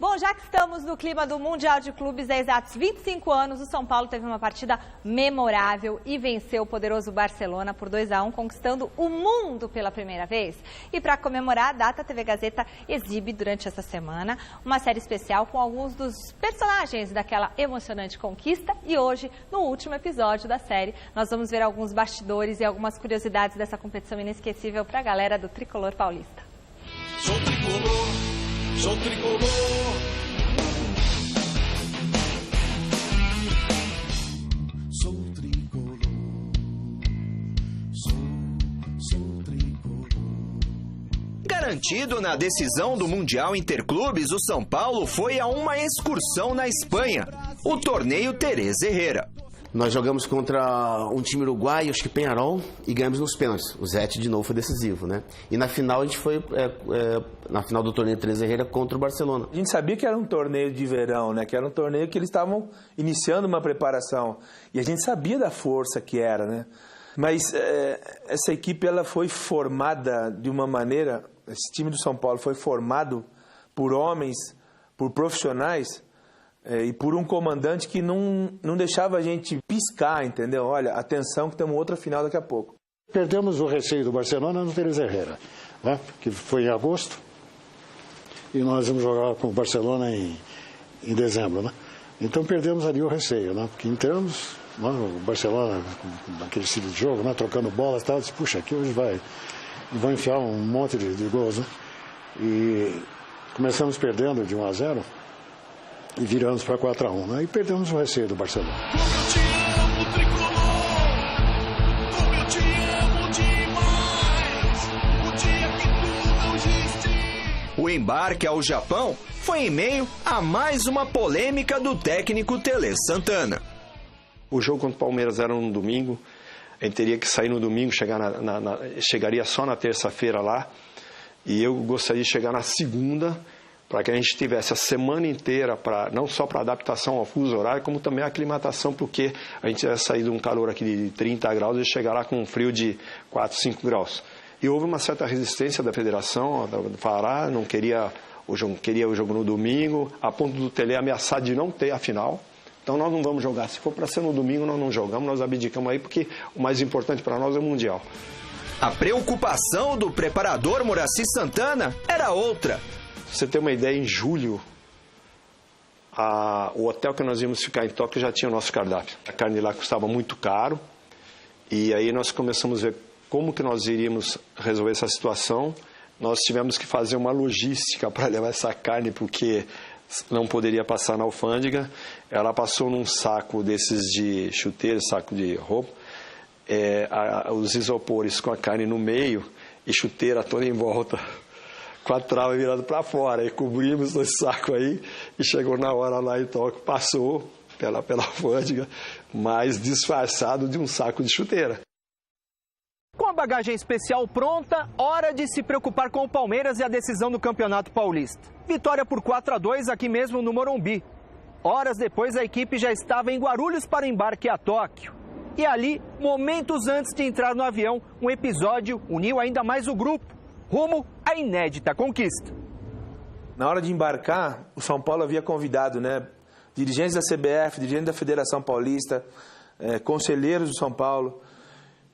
Bom, já que estamos no clima do Mundial de Clubes há exatos 25 anos, o São Paulo teve uma partida memorável e venceu o poderoso Barcelona por 2-1, conquistando o mundo pela primeira vez. E para comemorar a data, a TV Gazeta exibe durante essa semana uma série especial com alguns dos personagens daquela emocionante conquista. E hoje, no último episódio da série, nós vamos ver alguns bastidores e algumas curiosidades dessa competição inesquecível para a galera do Tricolor Paulista. Sou tricolor, sou tricolor. Sou tricolor, sou tricolor. Garantido na decisão do Mundial Interclubes, o São Paulo foi a uma excursão na Espanha, o torneio Teresa Herrera. Nós jogamos contra um time uruguaio, acho que Peñarol, e ganhamos nos pênaltis. O Zete de novo foi decisivo, né? E na final a gente foi, na final do torneio Teresa Herrera contra o Barcelona. A gente sabia que era um torneio de verão, né? Que era um torneio que eles estavam iniciando uma preparação. E a gente sabia da força que era, né? Mas essa equipe ela foi formada de uma maneira, esse time do São Paulo foi formado por homens, por profissionais, e por um comandante que não deixava a gente piscar, entendeu? Olha, atenção que temos outra final daqui a pouco. Perdemos o receio do Barcelona no Teresa Herrera, né? Que foi em agosto, e nós vamos jogar com o Barcelona em dezembro, né? Então perdemos ali o receio, né? Porque entramos, né? O Barcelona, com aquele estilo de jogo, né? Trocando bolas e tal, disse, puxa, aqui hoje vão enfiar um monte de gols, né? E começamos perdendo de 1-0, e viramos para 4-1, né? E perdemos o receio do Barcelona. Como eu te amo, tricolor, como eu te amo demais, o dia que tu não existe. O embarque ao Japão foi em meio a mais uma polêmica do técnico Tele Santana. O jogo contra o Palmeiras era no domingo, a gente teria que sair no domingo, chegaria só na terça-feira lá, e eu gostaria de chegar na segunda, para que a gente tivesse a semana inteira, não só para adaptação ao fuso horário, como também a aclimatação, porque a gente ia sair de um calor aqui de 30 graus e chegar lá com um frio de 4, 5 graus. E houve uma certa resistência da federação, do Pará, não queria o jogo no domingo, a ponto do Tele ameaçar de não ter a final. Então nós não vamos jogar. Se for para ser no domingo, nós não jogamos, nós abdicamos aí, porque o mais importante para nós é o Mundial. A preocupação do preparador Moraci Santana era outra. Pra você ter uma ideia, em julho, o hotel que nós íamos ficar em Tóquio já tinha o nosso cardápio. A carne lá custava muito caro, e aí nós começamos a ver como que nós iríamos resolver essa situação. Nós tivemos que fazer uma logística para levar essa carne, porque não poderia passar na alfândega. Ela passou num saco desses de chuteiro, saco de roupa, os isopores com a carne no meio e chuteira toda em volta, com a trava virada para fora, e cobrimos esse saco aí, e chegou na hora lá em Tóquio, passou pela alfândega, mas disfarçado de um saco de chuteira. Com a bagagem especial pronta, hora de se preocupar com o Palmeiras e a decisão do Campeonato Paulista. Vitória por 4-2 aqui mesmo no Morumbi. Horas depois, a equipe já estava em Guarulhos para o embarque a Tóquio. E ali, momentos antes de entrar no avião, um episódio uniu ainda mais o grupo, rumo à inédita conquista. Na hora de embarcar, o São Paulo havia convidado, né, dirigentes da CBF, dirigentes da Federação Paulista, conselheiros do São Paulo,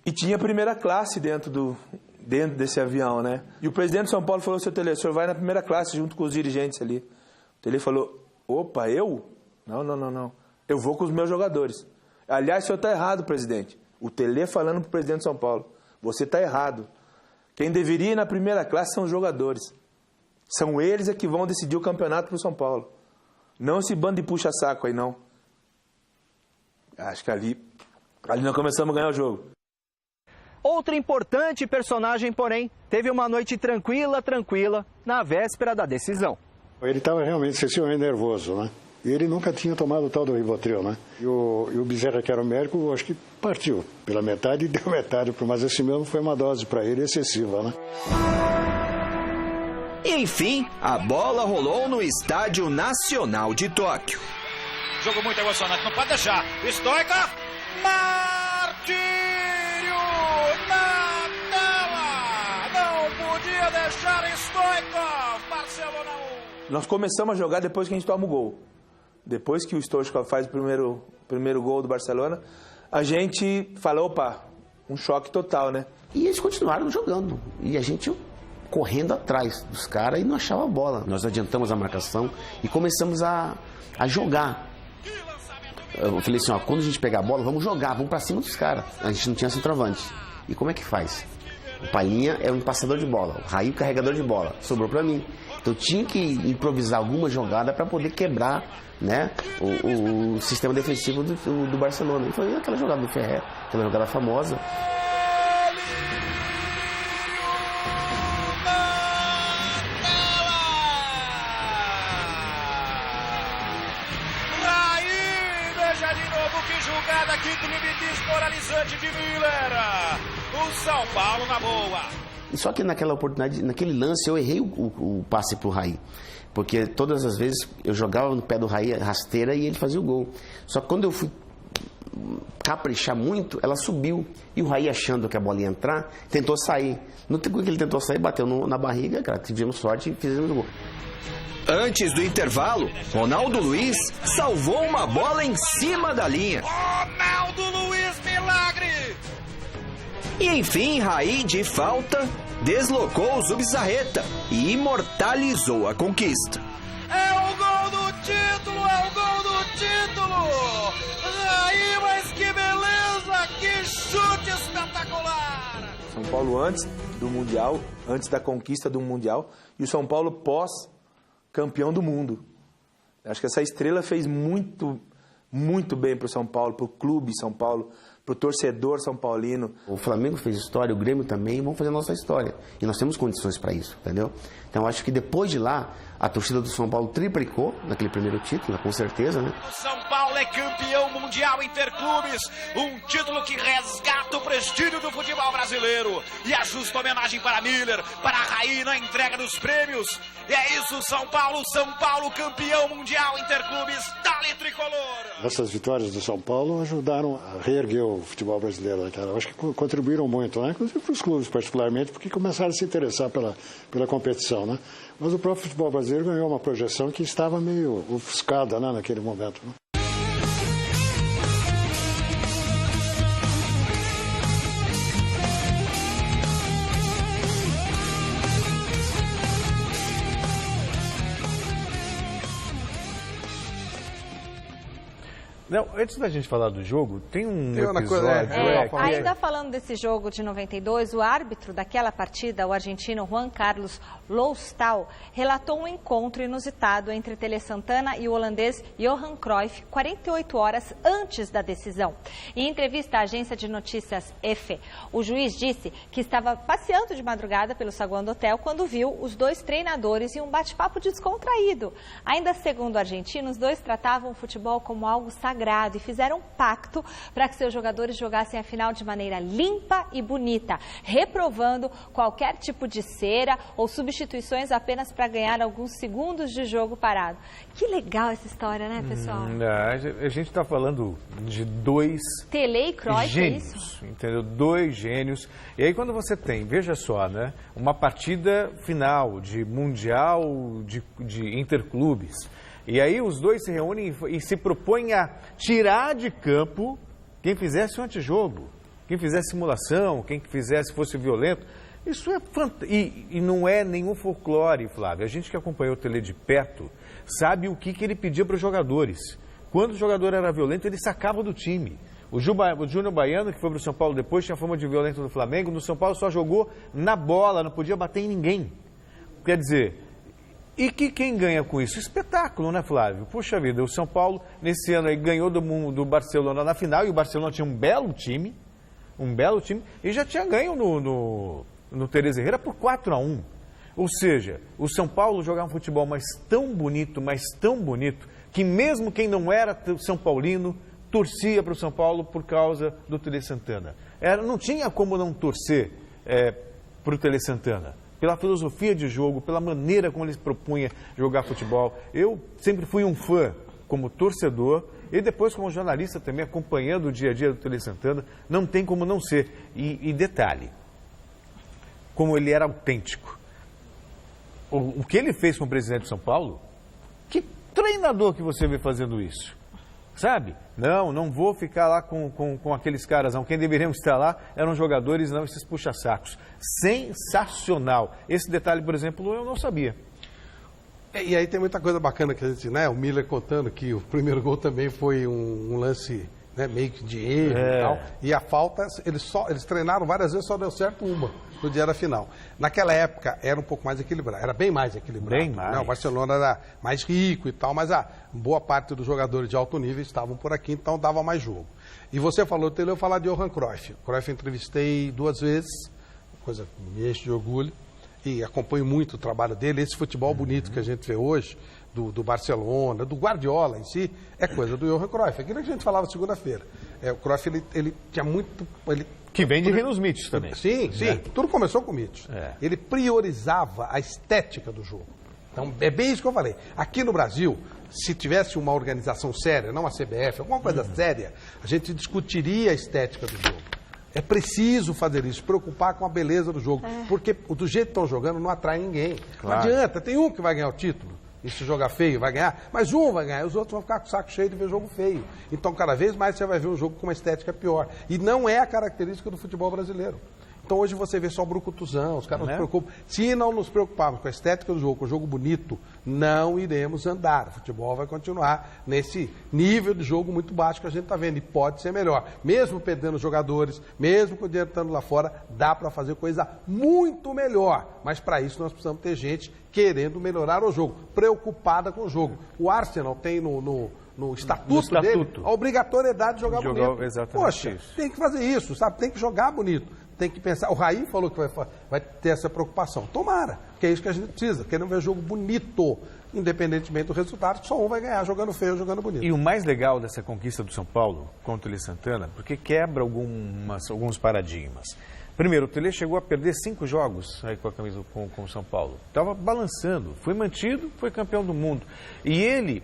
e tinha primeira classe dentro desse avião, né? E o presidente do São Paulo falou, seu Tele, o senhor vai na primeira classe junto com os dirigentes ali. O Tele falou, opa, eu? Não. Eu vou com os meus jogadores. Aliás, o senhor está errado, presidente. O Tele falando para o presidente de São Paulo, você está errado. Quem deveria ir na primeira classe são os jogadores. São eles que vão decidir o campeonato para o São Paulo. Não esse bando de puxa-saco aí, não. Acho que ali nós começamos a ganhar o jogo. Outra importante personagem, porém, teve uma noite tranquila, na véspera da decisão. Ele estava realmente excessivamente nervoso, né? E ele nunca tinha tomado o tal do Rivotril, né? E o Bezerra, que era o médico, acho que partiu pela metade e deu metade, mas esse mesmo foi uma dose para ele excessiva, né? Enfim, a bola rolou no Estádio Nacional de Tóquio. Jogo muito emocionante, não pode deixar. Stoichkov, Martírio na tela. Não podia deixar Stoichkov. Barcelona 1. Nós começamos a jogar depois que a gente toma o gol. Depois que o Stoichkov faz o primeiro gol do Barcelona, a gente fala, opa, um choque total, né? E eles continuaram jogando. E a gente correndo atrás dos caras e não achava a bola. Nós adiantamos a marcação e começamos a jogar. Eu falei assim, ó, quando a gente pegar a bola, vamos jogar, vamos pra cima dos caras. A gente não tinha centroavante. E como é que faz? O Palhinha é um passador de bola, o Raí o carregador de bola. Sobrou pra mim. Então eu tinha que improvisar alguma jogada para poder quebrar, né, o sistema defensivo do Barcelona. E foi aquela jogada do Ferrer, aquela jogada famosa. Jogada, que drible desmoralizante de Miller. O São Paulo na boa. E só que naquela oportunidade, naquele lance, eu errei o passe pro Raí. Porque todas as vezes eu jogava no pé do Raí rasteira e ele fazia o gol. Só que quando eu fui caprichar muito, ela subiu. E o Raí, achando que a bola ia entrar, tentou sair. No tempo que ele tentou sair, bateu na barriga, cara, tivemos sorte e fizemos o gol. Antes do intervalo, Ronaldo Luiz salvou uma bola em cima da linha. Ronaldo Luiz, milagre! E enfim, Raí, de falta, deslocou o Zubizarreta e imortalizou a conquista. É o gol do título, é o gol do título! Raí, mas que beleza, que chute espetacular! São Paulo antes do Mundial, antes da conquista do Mundial, e o São Paulo pós campeão do mundo. Acho que essa estrela fez muito bem para o São Paulo, para o clube São Paulo, para o torcedor são paulino. O Flamengo fez história, o Grêmio também, vão fazer a nossa história. E nós temos condições para isso, entendeu? Então acho que depois de lá, a torcida do São Paulo triplicou naquele primeiro título, com certeza, né? O São Paulo é campeão mundial interclubes, um título que resgata o prestígio do futebol brasileiro. E a justa homenagem para Miller, para Raí na entrega dos prêmios. E é isso, São Paulo campeão mundial interclubes, dali tricolor. Essas vitórias do São Paulo ajudaram a reerguer o futebol brasileiro, né, cara? Eu acho que contribuíram muito, né? Inclusive para os clubes particularmente, porque começaram a se interessar pela competição, né? Mas o próprio futebol brasileiro ganhou uma projeção que estava meio ofuscada, né, naquele momento, né? Não, antes da gente falar do jogo, tem um episódio... Ainda falando desse jogo de 92, o árbitro daquela partida, o argentino Juan Carlos Loustal, relatou um encontro inusitado entre Tele Santana e o holandês Johan Cruyff 48 horas antes da decisão. Em entrevista à agência de notícias EFE, o juiz disse que estava passeando de madrugada pelo saguão do hotel quando viu os dois treinadores em um bate-papo descontraído. Ainda segundo o argentino, os dois tratavam o futebol como algo sagrado e fizeram um pacto para que seus jogadores jogassem a final de maneira limpa e bonita, reprovando qualquer tipo de cera ou substituições apenas para ganhar alguns segundos de jogo parado. Que legal essa história, né, pessoal? A gente está falando de dois Tele e Cruyff, gênios, é isso? entendeu? Dois gênios. E aí quando você tem, veja só, né, uma partida final de Mundial de Interclubes, e aí os dois se reúnem e se propõem a tirar de campo quem fizesse um antijogo, quem fizesse simulação, quem fosse violento. Isso é fantástico. E não é nenhum folclore, Flávio. A gente que acompanhou o Tele de perto sabe o que ele pedia para os jogadores. Quando o jogador era violento, ele sacava do time. O Júnior Baiano, que foi para o São Paulo depois, tinha fama de violento no Flamengo. No São Paulo só jogou na bola, não podia bater em ninguém. Quer dizer... E quem ganha com isso? Espetáculo, né, Flávio? Puxa vida, o São Paulo, nesse ano aí, ganhou do Barcelona na final, e o Barcelona tinha um belo time, e já tinha ganho no Teresa Herrera por 4-1. Ou seja, o São Paulo jogava um futebol mais tão bonito, que mesmo quem não era São Paulino, torcia para o São Paulo por causa do Tele Santana. Não tinha como não torcer para o Tele Santana. Pela filosofia de jogo, pela maneira como ele se propunha jogar futebol. Eu sempre fui um fã como torcedor e depois como jornalista também, acompanhando o dia a dia do Tele Santana, não tem como não ser. E detalhe, como ele era autêntico. o que ele fez com o presidente de São Paulo, que treinador que você vê fazendo isso? Sabe? Não vou ficar lá com aqueles caras, não. Quem deveriam estar lá eram jogadores, não esses puxa-sacos. Sensacional. Esse detalhe, por exemplo, eu não sabia. E aí tem muita coisa bacana que a gente, né? O Miller contando que o primeiro gol também foi um lance, né, meio que de erro e tal. E a falta, eles treinaram várias vezes, só deu certo uma no dia da final. Naquela época era um pouco mais equilibrado, era bem mais equilibrado. Bem mais. Né? O Barcelona era mais rico e tal, mas a boa parte dos jogadores de alto nível estavam por aqui, então dava mais jogo. E você falou, eu falar de Johan Cruyff. Cruyff eu entrevistei 2 vezes, coisa que me enche de orgulho. E acompanho muito o trabalho dele. Esse futebol bonito que a gente vê hoje, do Barcelona, do Guardiola em si, é coisa do Johan Cruyff. Aquilo que a gente falava segunda-feira. O Cruyff, ele tinha muito... Que vem de Rinos Mítios também. Sim. Tudo começou com Mítios. Ele priorizava a estética do jogo. Então, é bem isso que eu falei. Aqui no Brasil, se tivesse uma organização séria, não a CBF, alguma coisa séria, a gente discutiria a estética do jogo. É preciso fazer isso, preocupar com a beleza do jogo. Porque do jeito que estão jogando não atrai ninguém. Claro. Não adianta, tem um que vai ganhar o título. E se jogar feio, vai ganhar. Mas um vai ganhar, os outros vão ficar com o saco cheio de ver jogo feio. Então, cada vez mais você vai ver um jogo com uma estética pior. E não é a característica do futebol brasileiro. Então, hoje você vê só brucutuzão, os caras não se preocupam. Se não nos preocuparmos com a estética do jogo, com o jogo bonito, não iremos andar. O futebol vai continuar nesse nível de jogo muito baixo que a gente está vendo. E pode ser melhor. Mesmo perdendo jogadores, mesmo com o dinheiro estando lá fora, dá para fazer coisa muito melhor. Mas para isso nós precisamos ter gente querendo melhorar o jogo, preocupada com o jogo. O Arsenal tem no estatuto dele a obrigatoriedade de jogar bonito. Exatamente. Poxa, isso. Tem que fazer isso, sabe? Tem que jogar bonito. Tem que pensar. O Raí falou que vai ter essa preocupação. Tomara, que é isso que a gente precisa. Querendo ver jogo bonito, independentemente do resultado, só um vai ganhar jogando feio, jogando bonito. E o mais legal dessa conquista do São Paulo contra o Tele Santana, porque quebra alguns paradigmas. Primeiro, o Tele chegou a perder 5 jogos aí com a camisa com o São Paulo. Estava balançando, foi mantido, foi campeão do mundo. E ele,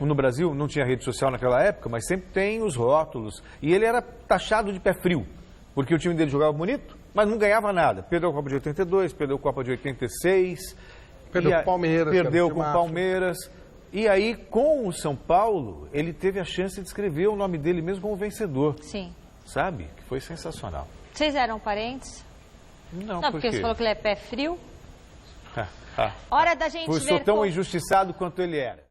no Brasil, não tinha rede social naquela época, mas sempre tem os rótulos. E ele era taxado de pé frio. Porque o time dele jogava bonito, mas não ganhava nada. Perdeu a Copa de 82, perdeu a Copa de 86. Perdeu com o Palmeiras. Perdeu com o Palmeiras. E aí, com o São Paulo, ele teve a chance de escrever o nome dele mesmo como vencedor. Sim. Sabe? Que foi sensacional. Vocês eram parentes? Não, porque você falou que ele é pé frio. Hora da gente ver... Sou tão injustiçado quanto ele era.